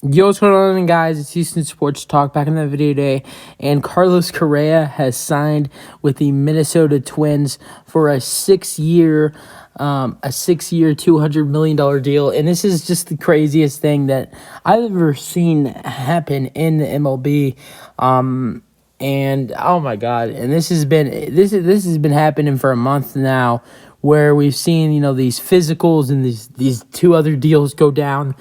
Yo, what's going on, guys? It's Houston Sports Talk back in the video today, and Carlos Correa has signed with the Minnesota Twins for a 6-year, $200 million deal. And this is just the craziest thing that I've ever seen happen in the MLB. And oh my God! And this has been happening for a month now, where we've seen these physicals and these two other deals go down.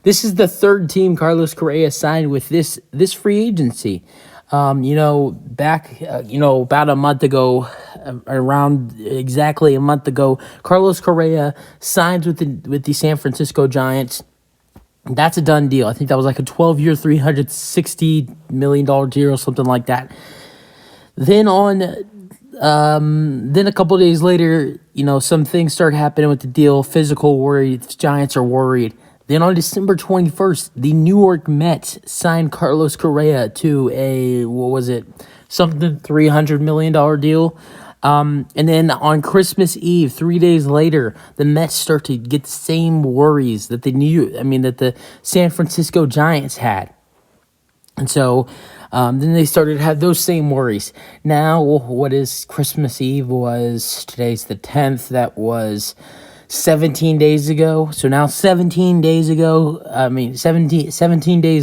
This is the third team Carlos Correa signed with this free agency. Back about a month ago, around exactly a month ago, Carlos Correa signed with the San Francisco Giants. That's a done deal. I think that was like a 12-year, $360 million deal or something like that. Then a couple of days later, some things start happening with the deal. Physical worry. The Giants are worried. Then on December 21st, the New York Mets signed Carlos Correa to a, $300 million deal. And then on Christmas Eve, 3 days later, the Mets start to get the same worries that that the San Francisco Giants had. And so then they started to have those same worries. Now, what is Christmas Eve today's the 10th, that was 17 days ago. So now 17 days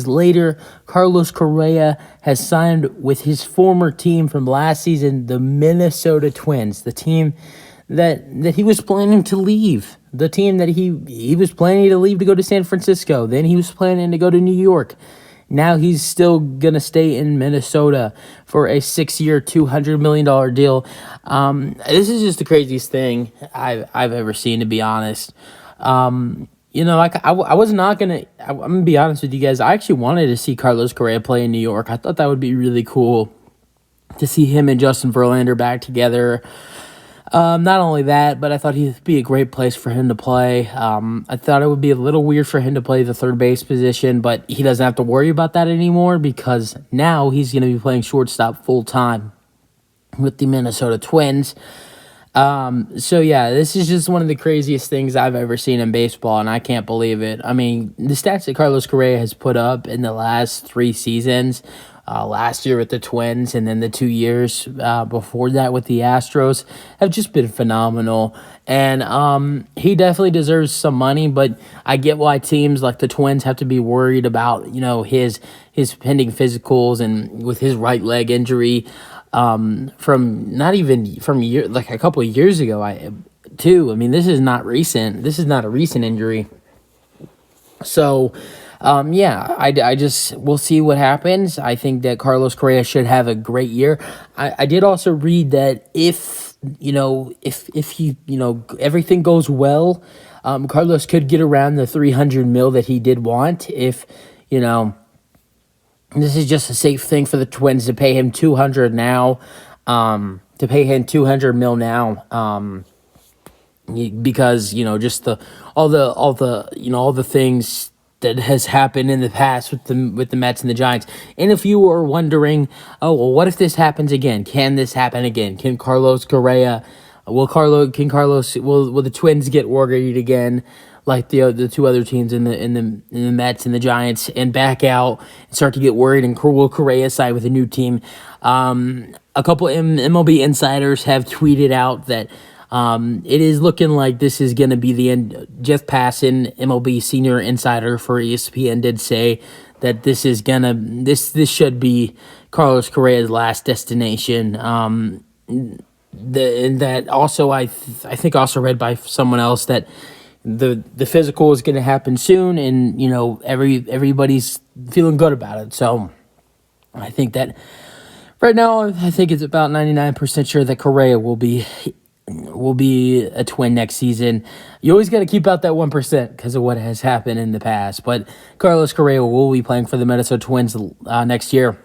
later, Carlos Correa has signed with his former team from last season, the Minnesota Twins, the team that he was planning to leave, the team that he was planning to leave to go to San Francisco. Then he was planning to go to New York. Now he's still going to stay in Minnesota for a 6-year, $200 million deal. This is just the craziest thing I've ever seen, to be honest. I was not going to, I'm going to be honest with you guys. I actually wanted to see Carlos Correa play in New York. I thought that would be really cool to see him and Justin Verlander back together. Not only that, but I thought he'd be a great place for him to play. I thought it would be a little weird for him to play the third base position, but he doesn't have to worry about that anymore because now he's going to be playing shortstop full-time with the Minnesota Twins. This is just one of the craziest things I've ever seen in baseball, and I can't believe it. I mean, the stats that Carlos Correa has put up in the last 3 seasons, last year with the Twins, and then the 2 years before that with the Astros, have just been phenomenal. And he definitely deserves some money, but I get why teams like the Twins have to be worried about his pending physicals and with his right leg injury from a couple of years ago. This is not recent. This is not a recent injury. So. We'll see what happens. I think that Carlos Correa should have a great year. I did also read that if everything goes well, Carlos could get around the $300 million that he did want. If, this is just a safe thing for the Twins to pay him $200 now, $200 million now, because, just all the things that has happened in the past with the Mets and the Giants. And if you were wondering, what if this happens again? Can this happen again? Can Carlos Correa, will the Twins get worried again, like the two other teams in the Mets and the Giants, and back out and start to get worried? And will Correa side with a new team? A couple MLB insiders have tweeted out that it is looking like this is going to be the end. Jeff Passan, MLB senior insider for ESPN, did say that this should be Carlos Correa's last destination. That also, I think also read by someone else that the physical is going to happen soon, and everybody's feeling good about it. So I think that right now, I think it's about 99% sure that Correa will be a Twin next season. You always got to keep out that 1% because of what has happened in the past. But Carlos Correa will be playing for the Minnesota Twins next year.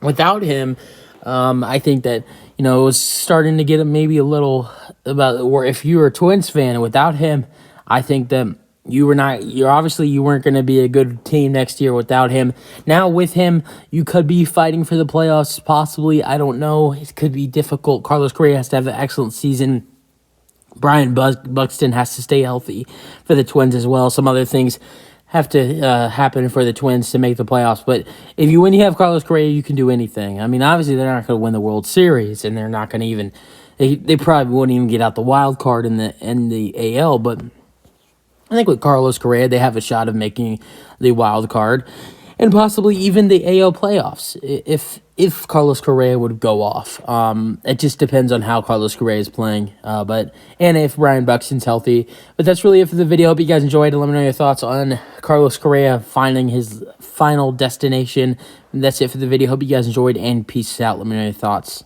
Without him, I think that it was starting to get maybe a little about, or if you were a Twins fan, without him, I think that you weren't going to be a good team next year without him. Now with him, you could be fighting for the playoffs, possibly. I don't know. It could be difficult. Carlos Correa has to have an excellent season. Brian Buxton has to stay healthy for the Twins as well. Some other things happen for the Twins to make the playoffs. But when you have Carlos Correa, you can do anything. I mean, obviously they're not going to win the World Series, and they're not going to even they probably wouldn't even get out the wild card in the AL. But I think with Carlos Correa, they have a shot of making the wild card and possibly even the AL playoffs if Carlos Correa would go off. It just depends on how Carlos Correa is playing, and if Brian Buxton's healthy. But that's really it for the video. Hope you guys enjoyed it. Let me know your thoughts on Carlos Correa finding his final destination. And that's it for the video. Hope you guys enjoyed, and peace out. Let me know your thoughts.